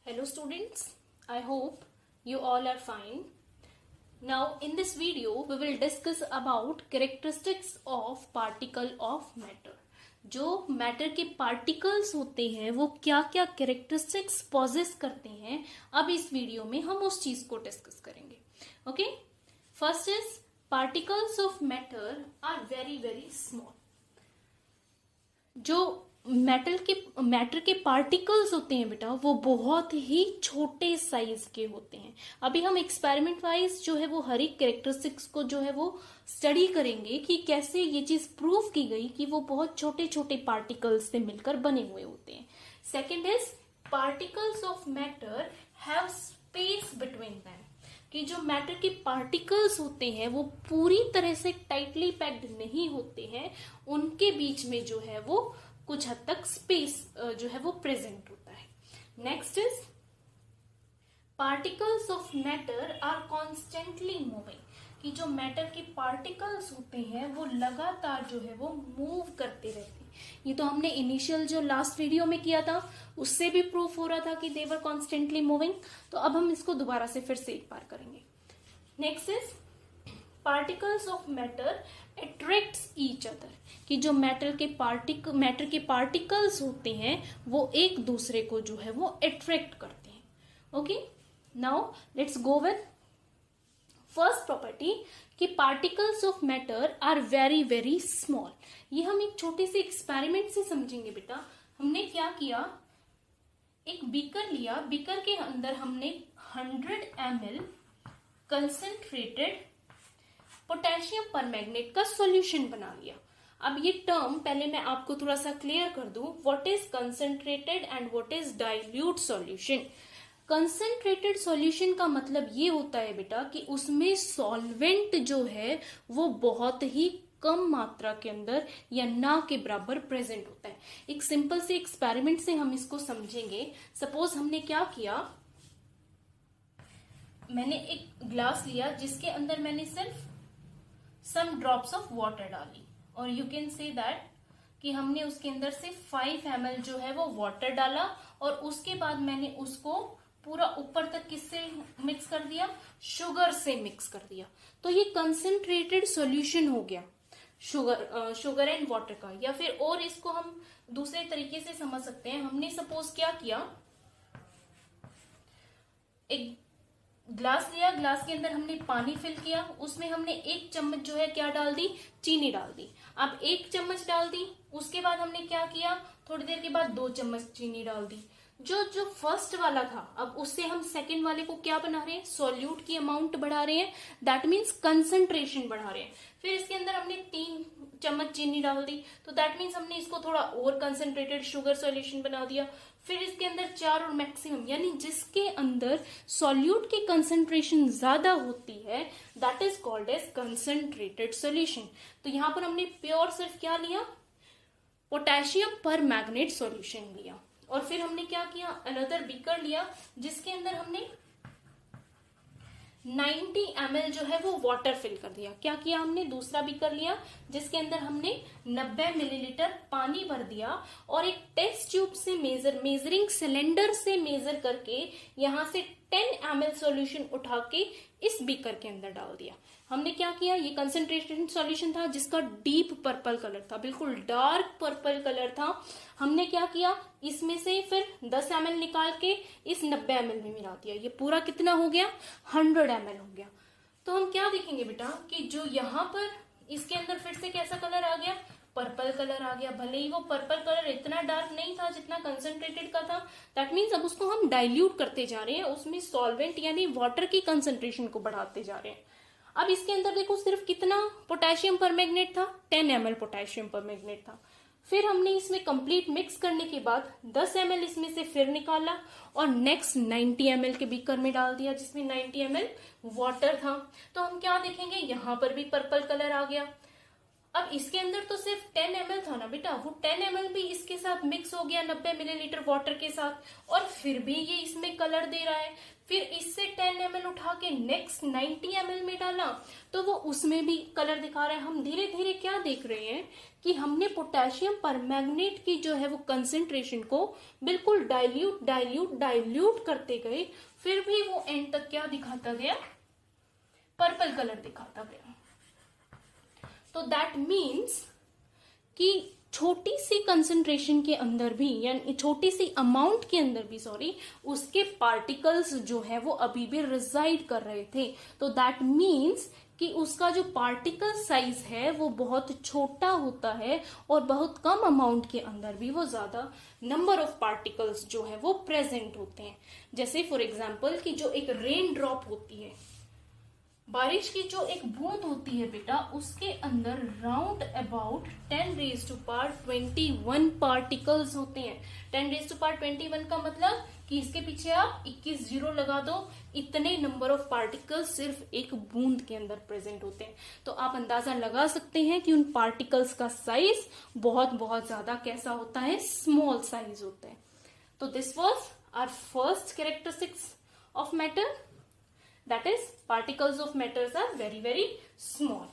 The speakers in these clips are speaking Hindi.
Hello students, I hope you all are fine. Now in this video we will discuss about characteristics of particle of matter. जो मैटर के पार्टिकल्स होते हैं वो क्या क्या कैरेक्टरिस्टिक्स पॉजेस करते हैं, अब इस वीडियो में हम उस चीज को डिस्कस करेंगे. Okay, first is particles of matter are very very small. जो मैटर के पार्टिकल्स होते हैं बेटा वो बहुत ही छोटे साइज के होते हैं. अभी हम एक्सपेरिमेंट वाइज जो है वो हर एक कैरेक्टरिस्टिक्स को जो है वो स्टडी करेंगे कि कैसे ये चीज प्रूव की गई कि वो बहुत छोटे छोटे पार्टिकल्स से मिलकर बने हुए होते हैं. Second is particles of matter have space between them, कि जो मैटर के पार्टिकल्स होते हैं वो पूरी तरह से टाइटली पैक्ड नहीं होते हैं, उनके बीच में जो है वो कुछ हद तक स्पेस जो है वो प्रेजेंट होता है. Next is particles of matter are constantly moving, कि जो मैटर के पार्टिकल्स होते हैं वो लगातार जो है वो मूव करते रहते हैं. ये तो हमने इनिशियल जो लास्ट वीडियो में किया था उससे भी प्रूफ हो रहा था कि दे वर कॉन्स्टेंटली मूविंग. तो अब हम इसको दोबारा से फिर से एक बार करेंगे. Next is particles of matter attracts each other, कि जो मैटर के पार्टिकल्स होते हैं वो एक दूसरे को जो है वो अट्रैक्ट करते हैं. Okay, now let's go with first property कि particles of matter are very very small. ये हम एक छोटे से एक्सपेरिमेंट से समझेंगे बेटा. हमने क्या किया, एक बीकर लिया, बीकर के अंदर हमने 100 ml कंसंट्रेटेड पोटेशियम परमैंगनेट का सॉल्यूशन बना लिया. अब ये टर्म पहले मैं आपको थोड़ा सा क्लियर कर दूं, what is concentrated and what is dilute solution. Concentrated solution का मतलब ये होता है बेटा कि उसमें सॉल्वेंट जो है वो बहुत ही कम मात्रा के अंदर या ना के बराबर प्रेजेंट होता है. एक सिंपल से एक्सपेरिमेंट से हम इसको समझेंगे. सपोज हमने क्या किया, मैंने एक ग्लास लिया जिसके अंदर मैंने सिर्फ सम ड्रॉप्स ऑफ वाटर डाली, और यू कैन से दैट कि हमने उसके अंदर से 5 ml जो है वो वाटर डाला, और उसके बाद मैंने उसको पूरा ऊपर तक किससे मिक्स कर दिया, शुगर से मिक्स कर दिया. तो ये कंसंट्रेटेड सॉल्यूशन हो गया शुगर एंड वाटर का. या फिर और इसको हम दूसरे तरीके से समझ सकते हैं. हमने सपोज क्या किया, एक ग्लास लिया, ग्लास के अंदर हमने पानी फिल किया, उसमें हमने 1 चम्मच जो है क्या डाल दी, चीनी डाल दी. अब 1 चम्मच डाल दी, उसके बाद हमने क्या किया, थोड़ी देर के बाद 2 चम्मच चीनी डाल दी. जो फर्स्ट वाला था अब उससे हम सेकंड वाले को क्या बना रहे हैं, सॉल्यूट की अमाउंट बढ़ा रहे हैं, दैट मीन्स कंसंट्रेशन बढ़ा रहे हैं. फिर इसके अंदर हमने 3 चम्मच चीनी डाल दी, तो दैट मीन्स हमने इसको थोड़ा और कंसंट्रेटेड शुगर सॉल्यूशन बना दिया. फिर इसके अंदर 4 और मैक्सिमम, यानी जिसके अंदर सॉल्यूट की कंसंट्रेशन ज्यादा होती है that is called as concentrated solution. तो यहां पर हमने प्योर सिर्फ क्या लिया, पोटेशियम परमैंगनेट सॉल्यूशन लिया. और फिर हमने क्या किया, अनदर बीकर लिया जिसके अंदर हमने 90 ml जो है वो वाटर फिल कर दिया. क्या किया हमने, दूसरा बीकर लिया जिसके अंदर हमने 90 मिलीलीटर पानी भर दिया, और एक टेस्ट ट्यूब से मेजरिंग सिलेंडर से मेजर करके यहां से 10 ml सॉल्यूशन उठा के इस बीकर के अंदर डाल दिया. हमने क्या किया, ये कंसंट्रेटेड सॉल्यूशन था जिसका डीप पर्पल कलर था, बिल्कुल डार्क पर्पल कलर था. हमने क्या किया, इसमें से फिर 10 ml निकाल के इस 90 ml में मिला दिया. ये पूरा कितना हो गया, 100 ml हो गया. तो हम क्या देखेंगे बेटा कि जो यहाँ पर इसके अंदर फिर से कैसा कलर आ गया, पर्पल कलर आ गया. भले ही वो पर्पल कलर इतना डार्क नहीं था जितना कंसंट्रेटेड का था, दैट मीन्स अब उसको हम डाइल्यूट करते जा रहे हैं, उसमें सॉल्वेंट यानी वाटर की कंसंट्रेशन को बढ़ाते जा रहे हैं. अब इसके अंदर देखो सिर्फ कितना पोटेशियम परमैंगनेट था, 10 ml पोटेशियम परमैंगनेट था. फिर हमने इसमें कंप्लीट मिक्स करने के बाद 10 ml इसमें से फिर निकाला और नेक्स्ट 90 ml के बीकर में डाल दिया जिसमें 90 ml वाटर था. तो हम क्या देखेंगे, यहां पर भी पर्पल कलर आ गया. अब इसके अंदर तो सिर्फ 10 ml था ना बेटा, वो 10 ml भी इसके साथ मिक्स हो गया 90 मिलीलीटर वाटर के साथ, और फिर भी ये इसमें कलर दे रहा है। फिर इससे 10 ml उठा के नेक्स्ट 90 ml में डाला तो वो उसमें भी कलर दिखा रहा है। हम धीरे धीरे क्या देख रहे हैं कि हमने पोटेशियम परमैंगनेट की जो है वो कंसेंट्रेशन को बिल्कुल डाइल्यूट करते गए, फिर भी वो एंड तक क्या दिखाता गया, पर्पल कलर दिखाता गया। तो दैट मीन्स कि छोटी सी कंसंट्रेशन के अंदर भी, यानी छोटी सी अमाउंट के अंदर भी, सॉरी, उसके पार्टिकल्स जो है वो अभी भी रिजाइड कर रहे थे। तो दैट मीन्स कि उसका जो पार्टिकल साइज है वो बहुत छोटा होता है और बहुत कम अमाउंट के अंदर भी वो ज्यादा नंबर ऑफ पार्टिकल्स जो है वो प्रेजेंट होते हैं। जैसे फॉर एग्जाम्पल कि जो एक रेन ड्रॉप होती है, बारिश की जो एक बूंद होती है बेटा, उसके अंदर राउंड अबाउट 10⁻21 पार्टिकल्स होते हैं। 10⁻21 का मतलब कि इसके पीछे आप 21 जीरो लगा दो, इतने नंबर ऑफ पार्टिकल्स सिर्फ एक बूंद के अंदर प्रेजेंट होते हैं। तो आप अंदाजा लगा सकते हैं कि उन पार्टिकल्स का साइज बहुत बहुत ज्यादा कैसा होता है, स्मॉल साइज होता है। तो this was our first characteristics of matter, that is particles of matters are very very small.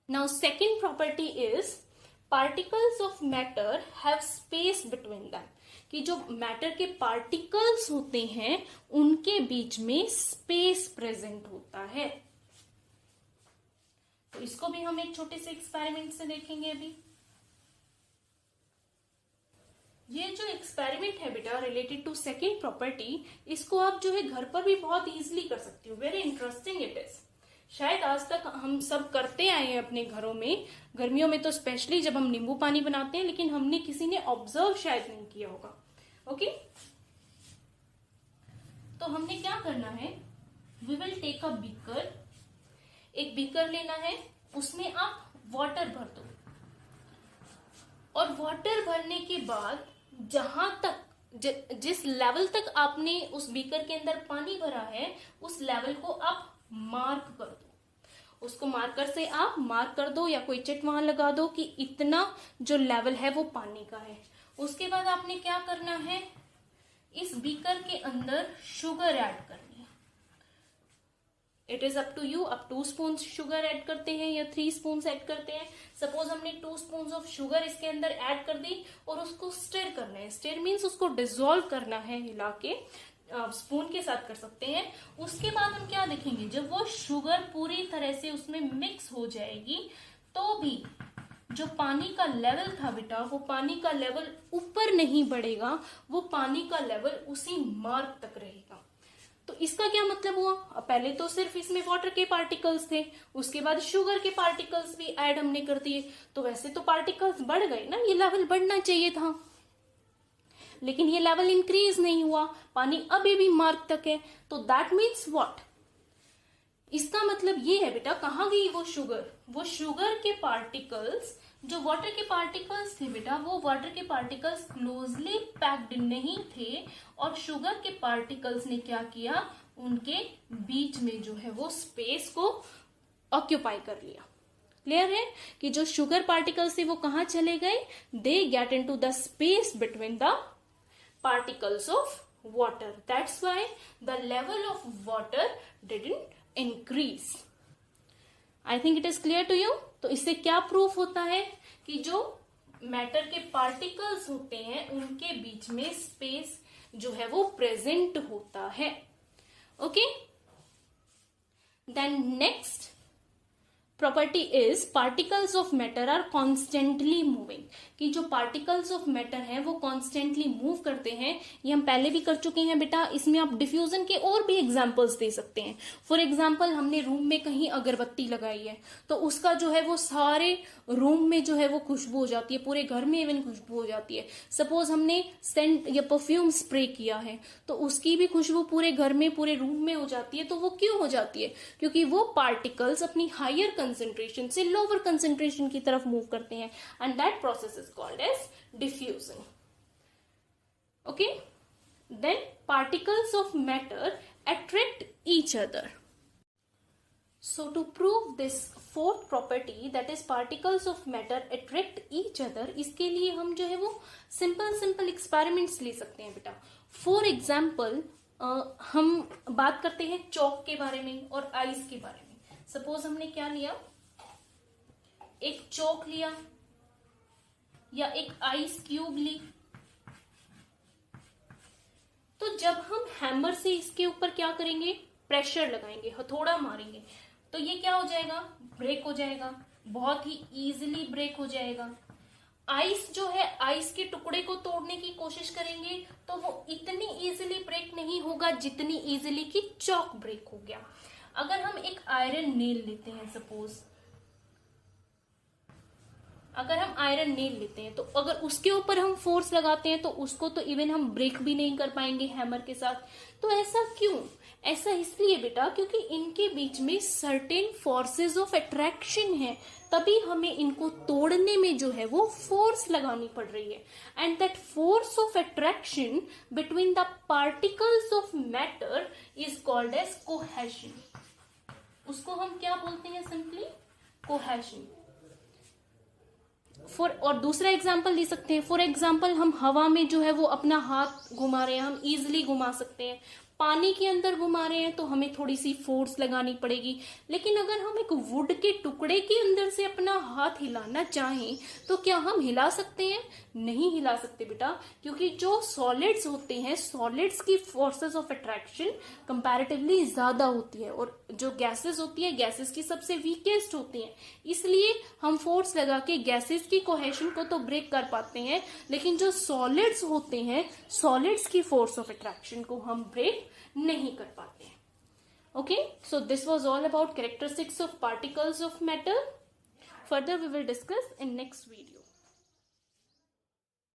Now second property is particles of matter have space between them, कि जो मैटर के पार्टिकल्स होते हैं उनके बीच में स्पेस प्रेजेंट होता है। तो इसको भी हम एक छोटे से एक्सपेरिमेंट से देखेंगे। अभी ये जो एक्सपेरिमेंट है बेटा रिलेटेड टू सेकेंड प्रॉपर्टी, इसको आप जो है घर पर भी बहुत इजीली कर सकती हो। Very interesting it is. शायद आज तक हम सब करते आए हैं अपने घरों में, गर्मियों में तो स्पेशली जब हम नींबू पानी बनाते हैं, लेकिन हमने किसी ने ऑब्जर्व शायद नहीं किया होगा। ओके, तो हमने क्या करना है, we will take a beaker. एक बीकर लेना है, उसमें आप वाटर भर दो, और वाटर भरने के बाद जहां तक जिस लेवल तक आपने उस बीकर के अंदर पानी भरा है उस लेवल को आप मार्क कर दो। उसको मार्कर से आप मार्क कर दो या कोई चिट वहां लगा दो कि इतना जो लेवल है वो पानी का है। उसके बाद आपने क्या करना है, इस बीकर के अंदर शुगर ऐड करनी है। It is up to you, आप 2 स्पून शुगर ऐड करते हैं या 3 स्पून ऐड करते हैं। सपोज हमने 2 स्पून ऑफ शुगर इसके अंदर ऐड कर दी और उसको स्टिर करना है। स्टिर मीन्स उसको डिसॉल्व करना है, हिला के, स्पून के साथ कर सकते हैं। उसके बाद हम क्या देखेंगे, जब वो शुगर पूरी तरह से उसमें मिक्स हो जाएगी तो भी जो पानी का लेवल था बेटा, वो पानी का लेवल ऊपर नहीं बढ़ेगा, वो पानी का लेवल उसी मार्क तक रहेगा। तो इसका क्या मतलब हुआ, पहले तो सिर्फ इसमें वाटर के पार्टिकल्स थे, उसके बाद शुगर के पार्टिकल्स भी ऐड हमने कर दिए, तो वैसे तो पार्टिकल्स बढ़ गए ना, ये लेवल बढ़ना चाहिए था, लेकिन ये लेवल इंक्रीज नहीं हुआ, पानी अभी भी मार्क तक है। तो दैट मीन्स व्हाट, इसका मतलब ये है बेटा, कहाँ गई वो शुगर के पार्टिकल्स, जो वाटर के पार्टिकल्स थे बेटा, वो वाटर के पार्टिकल्स क्लोजली पैक्ड नहीं थे, और शुगर के पार्टिकल्स ने क्या किया, उनके बीच में जो है वो स्पेस को ऑक्यूपाई कर लिया। क्लियर है कि जो शुगर पार्टिकल्स थे वो कहाँ चले गए, they get into the space between the particles of water. That's why the level of water didn't increase. I think it is clear to you. तो इससे क्या प्रूफ होता है कि जो मैटर के पार्टिकल्स होते हैं उनके बीच में स्पेस जो है वो प्रेजेंट होता है। Okay, then next property is particles of matter are constantly moving, कि जो पार्टिकल्स ऑफ मैटर हैं वो कॉन्स्टेंटली मूव करते हैं। ये हम पहले भी कर चुके हैं बेटा, इसमें आप डिफ्यूजन के और भी एग्जांपल्स दे सकते हैं। फॉर एग्जांपल, हमने रूम में कहीं अगरबत्ती लगाई है तो उसका जो है वो सारे रूम में जो है वो खुशबू हो जाती है, पूरे घर में इवन खुशबू हो जाती है। सपोज हमने सेंट या परफ्यूम स्प्रे किया है तो उसकी भी खुशबू पूरे घर में, पूरे रूम में हो जाती है। तो वो क्यों हो जाती है, क्योंकि वो पार्टिकल्स अपनी हायर कंसेंट्रेशन से लोअर कंसेंट्रेशन की तरफ मूव करते हैं, and that process is called as diffusion. Okay, then particles of matter attract each other. So to prove this fourth property that is particles of matter attract each other, इसके लिए हम जो है वो सिंपल एक्सपेरिमेंट्स ले सकते हैं बेटा। फॉर एग्जाम्पल हम बात करते हैं चौक के बारे में और आइस के बारे में। सपोज हमने क्या लिया, एक चौक लिया या एक आइस क्यूब ली, तो जब हम हैमर से इसके ऊपर क्या करेंगे, प्रेशर लगाएंगे, हथौड़ा मारेंगे, तो ये क्या हो जाएगा, ब्रेक हो जाएगा, बहुत ही इजीली ब्रेक हो जाएगा। आइस जो है, आइस के टुकड़े को तोड़ने की कोशिश करेंगे तो वो इतनी इजीली ब्रेक नहीं होगा जितनी इजीली कि चॉक ब्रेक हो गया। अगर हम एक आयरन नेल लेते हैं, सपोज अगर हम आयरन नेल लेते हैं, तो अगर उसके ऊपर हम फोर्स लगाते हैं तो उसको तो इवन हम ब्रेक भी नहीं कर पाएंगे हैमर के साथ। तो ऐसा क्यों? ऐसा इसलिए बेटा क्योंकि इनके बीच में सर्टेन फोर्सेस ऑफ अट्रैक्शन है, तभी हमें इनको तोड़ने में जो है वो फोर्स लगानी पड़ रही है। And that force of attraction between the particles of matter is called as cohesion. उसको हम क्या बोलते हैं, सिंपली कोहेशन। और दूसरा एग्जाम्पल ले सकते हैं। फॉर एग्जाम्पल हम हवा में जो है वो अपना हाथ घुमा रहे हैं, हम इजिली घुमा सकते हैं। पानी के अंदर घुमा रहे हैं तो हमें थोड़ी सी फोर्स लगानी पड़ेगी। लेकिन अगर हम एक वुड के टुकड़े के अंदर से अपना हाथ हिलाना चाहें तो क्या हम हिला सकते हैं? नहीं हिला सकते बेटा, क्योंकि जो सॉलिड्स होते हैं, सॉलिड्स की फोर्सेस ऑफ अट्रैक्शन कंपैरेटिवली ज्यादा होती है, और जो गैसेस होती है, गैसेस की सबसे वीकेस्ट होती हैं। इसलिए हम फोर्स लगा के गैसेस की कोहेशन को तो ब्रेक कर पाते हैं, लेकिन जो सॉलिड्स होते हैं, सॉलिड्स की फोर्स ऑफ अट्रैक्शन को हम ब्रेक नहीं कर पाते हैं। Okay, so this was all about characteristics of particles of matter. Further we will discuss in next video.